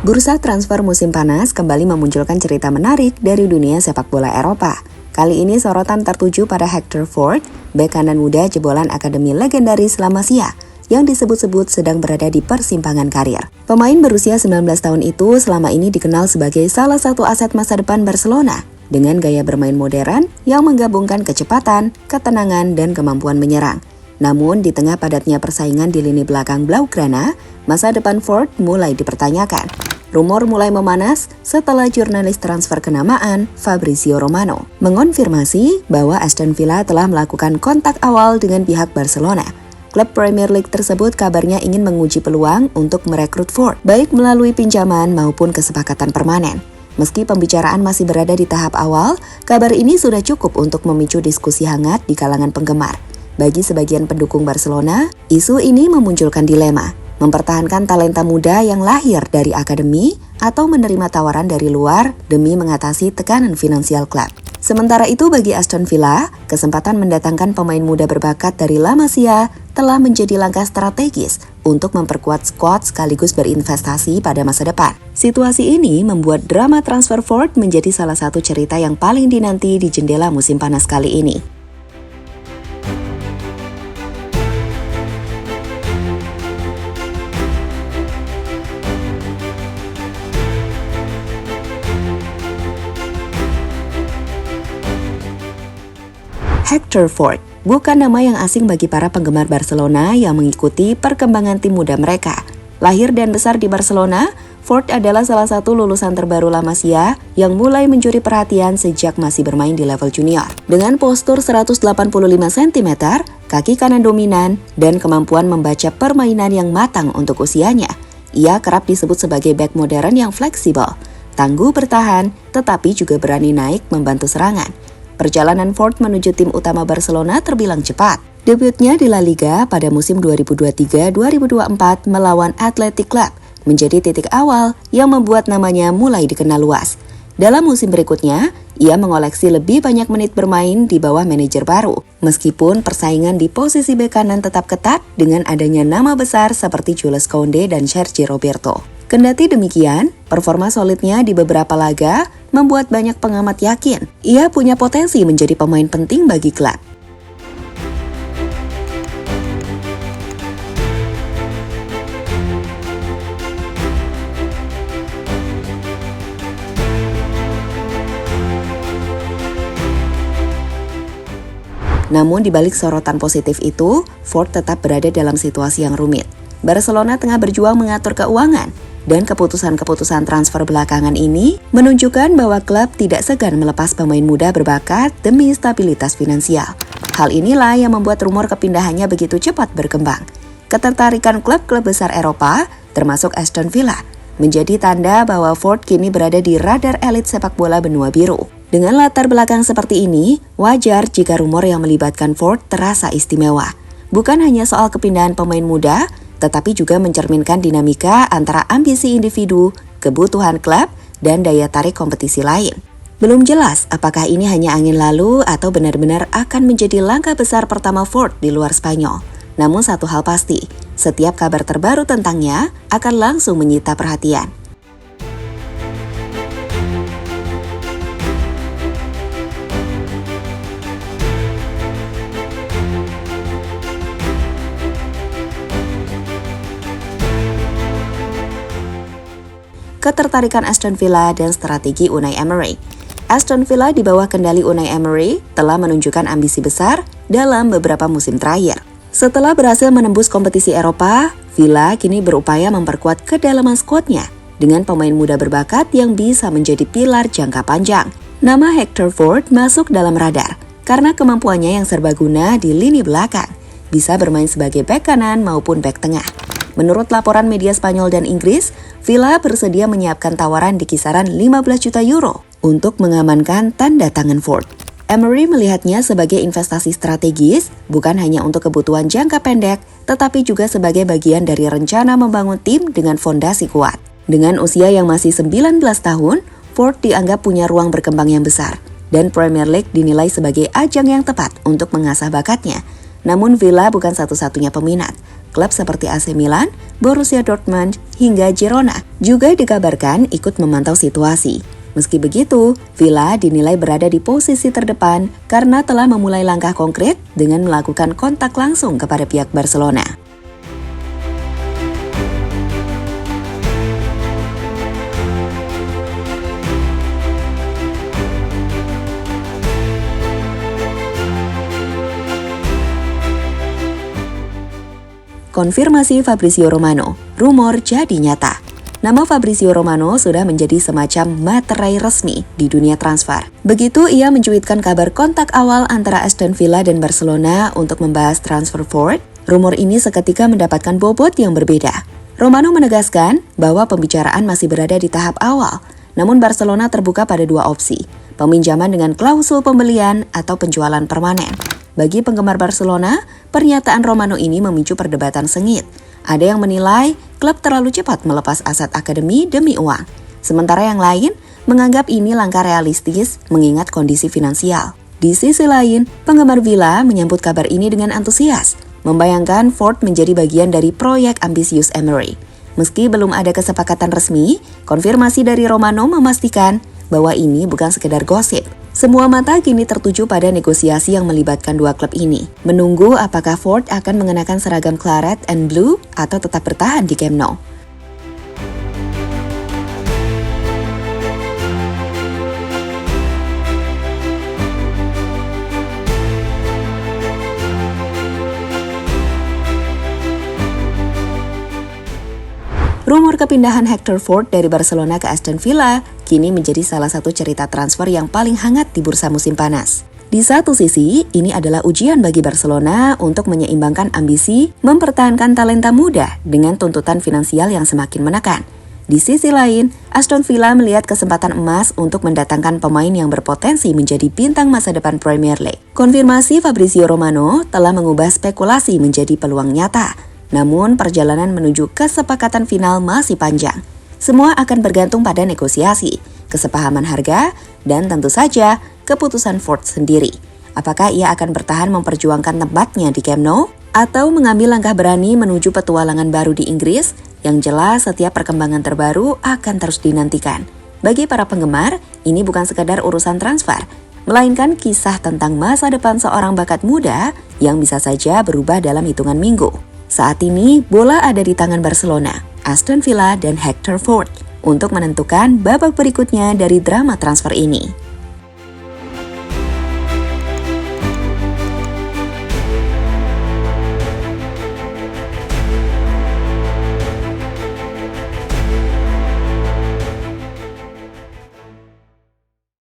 Bursa transfer musim panas kembali memunculkan cerita menarik dari dunia sepak bola Eropa. Kali ini sorotan tertuju pada Hector Ford, bek kanan muda jebolan akademi legendaris La Masia, yang disebut-sebut sedang berada di persimpangan karir. Pemain berusia 19 tahun itu selama ini dikenal sebagai salah satu aset masa depan Barcelona, dengan gaya bermain modern yang menggabungkan kecepatan, ketenangan, dan kemampuan menyerang. Namun, di tengah padatnya persaingan di lini belakang Blaugrana, masa depan Ford mulai dipertanyakan. Rumor mulai memanas setelah jurnalis transfer kenamaan Fabrizio Romano mengonfirmasi bahwa Aston Villa telah melakukan kontak awal dengan pihak Barcelona. Klub Premier League tersebut kabarnya ingin menguji peluang untuk merekrut Ford, baik melalui pinjaman maupun kesepakatan permanen. Meski pembicaraan masih berada di tahap awal, kabar ini sudah cukup untuk memicu diskusi hangat di kalangan penggemar. Bagi sebagian pendukung Barcelona, isu ini memunculkan dilema. Mempertahankan talenta muda yang lahir dari akademi atau menerima tawaran dari luar demi mengatasi tekanan finansial klub. Sementara itu bagi Aston Villa, kesempatan mendatangkan pemain muda berbakat dari La Masia telah menjadi langkah strategis untuk memperkuat skuad sekaligus berinvestasi pada masa depan. Situasi ini membuat drama transfer Ford menjadi salah satu cerita yang paling dinanti di jendela musim panas kali ini. Hector Ford bukan nama yang asing bagi para penggemar Barcelona yang mengikuti perkembangan tim muda mereka. Lahir dan besar di Barcelona, Ford adalah salah satu lulusan terbaru La Masia yang mulai mencuri perhatian sejak masih bermain di level junior. Dengan postur 185 cm, kaki kanan dominan, dan kemampuan membaca permainan yang matang untuk usianya, ia kerap disebut sebagai bek modern yang fleksibel, tangguh bertahan, tetapi juga berani naik membantu serangan. Perjalanan Ford menuju tim utama Barcelona terbilang cepat. Debutnya di La Liga pada musim 2023-2024 melawan Athletic Club menjadi titik awal yang membuat namanya mulai dikenal luas. Dalam musim berikutnya, ia mengoleksi lebih banyak menit bermain di bawah manajer baru. Meskipun persaingan di posisi bek kanan tetap ketat dengan adanya nama besar seperti Jules Koundé dan Sergi Roberto. Kendati demikian, performa solidnya di beberapa laga membuat banyak pengamat yakin ia punya potensi menjadi pemain penting bagi klub. Namun di balik sorotan positif itu, Ford tetap berada dalam situasi yang rumit. Barcelona tengah berjuang mengatur keuangan, dan keputusan-keputusan transfer belakangan ini menunjukkan bahwa klub tidak segan melepas pemain muda berbakat demi stabilitas finansial. Hal inilah yang membuat rumor kepindahannya begitu cepat berkembang. Ketertarikan klub-klub besar Eropa, termasuk Aston Villa, menjadi tanda bahwa Ford kini berada di radar elit sepak bola benua biru. Dengan latar belakang seperti ini, wajar jika rumor yang melibatkan Ford terasa istimewa. Bukan hanya soal kepindahan pemain muda, tetapi juga mencerminkan dinamika antara ambisi individu, kebutuhan klub, dan daya tarik kompetisi lain. Belum jelas apakah ini hanya angin lalu atau benar-benar akan menjadi langkah besar pertama Ford di luar Spanyol. Namun satu hal pasti, setiap kabar terbaru tentangnya akan langsung menyita perhatian. Ketertarikan Aston Villa dan strategi Unai Emery. Aston Villa di bawah kendali Unai Emery telah menunjukkan ambisi besar dalam beberapa musim terakhir. Setelah berhasil menembus kompetisi Eropa, Villa kini berupaya memperkuat kedalaman skuadnya dengan pemain muda berbakat yang bisa menjadi pilar jangka panjang. Nama Hector Ford masuk dalam radar karena kemampuannya yang serbaguna di lini belakang, bisa bermain sebagai bek kanan maupun bek tengah. Menurut laporan media Spanyol dan Inggris, Villa bersedia menyiapkan tawaran di kisaran 15 juta euro untuk mengamankan tanda tangan Ford. Emery melihatnya sebagai investasi strategis, bukan hanya untuk kebutuhan jangka pendek, tetapi juga sebagai bagian dari rencana membangun tim dengan fondasi kuat. Dengan usia yang masih 19 tahun, Ford dianggap punya ruang berkembang yang besar, dan Premier League dinilai sebagai ajang yang tepat untuk mengasah bakatnya. Namun Villa bukan satu-satunya peminat. klub seperti AC Milan, Borussia Dortmund, hingga Girona juga dikabarkan ikut memantau situasi. Meski begitu, Villa dinilai berada di posisi terdepan karena telah memulai langkah konkret dengan melakukan kontak langsung kepada pihak Barcelona. Konfirmasi Fabrizio Romano, rumor jadi nyata. Nama Fabrizio Romano sudah menjadi semacam materai resmi di dunia transfer. Begitu ia mencuitkan kabar kontak awal antara Aston Villa dan Barcelona untuk membahas transfer forward, rumor ini seketika mendapatkan bobot yang berbeda. Romano menegaskan bahwa pembicaraan masih berada di tahap awal, namun Barcelona terbuka pada dua opsi, peminjaman dengan klausul pembelian atau penjualan permanen. Bagi penggemar Barcelona, pernyataan Romano ini memicu perdebatan sengit. Ada yang menilai klub terlalu cepat melepas aset akademi demi uang. Sementara yang lain menganggap ini langkah realistis mengingat kondisi finansial. Di sisi lain, penggemar Villa menyambut kabar ini dengan antusias, membayangkan Ford menjadi bagian dari proyek ambisius Emery. Meski belum ada kesepakatan resmi, konfirmasi dari Romano memastikan bahwa ini bukan sekedar gosip. Semua mata kini tertuju pada negosiasi yang melibatkan dua klub ini, menunggu apakah Ford akan mengenakan seragam Claret and Blue atau tetap bertahan di Camp Nou. Rumor kepindahan Hector Ford dari Barcelona ke Aston Villa kini menjadi salah satu cerita transfer yang paling hangat di bursa musim panas. Di satu sisi, ini adalah ujian bagi Barcelona untuk menyeimbangkan ambisi mempertahankan talenta muda dengan tuntutan finansial yang semakin menekan. Di sisi lain, Aston Villa melihat kesempatan emas untuk mendatangkan pemain yang berpotensi menjadi bintang masa depan Premier League. Konfirmasi Fabrizio Romano telah mengubah spekulasi menjadi peluang nyata. Namun, perjalanan menuju kesepakatan final masih panjang. Semua akan bergantung pada negosiasi, kesepahaman harga, dan tentu saja keputusan Ford sendiri. Apakah ia akan bertahan memperjuangkan tempatnya di Camp Nou atau mengambil langkah berani menuju petualangan baru di Inggris? Yang jelas, setiap perkembangan terbaru akan terus dinantikan. Bagi para penggemar, ini bukan sekadar urusan transfer, melainkan kisah tentang masa depan seorang bakat muda yang bisa saja berubah dalam hitungan minggu. Saat ini, bola ada di tangan Barcelona, Aston Villa, dan Hector Ford untuk menentukan babak berikutnya dari drama transfer ini.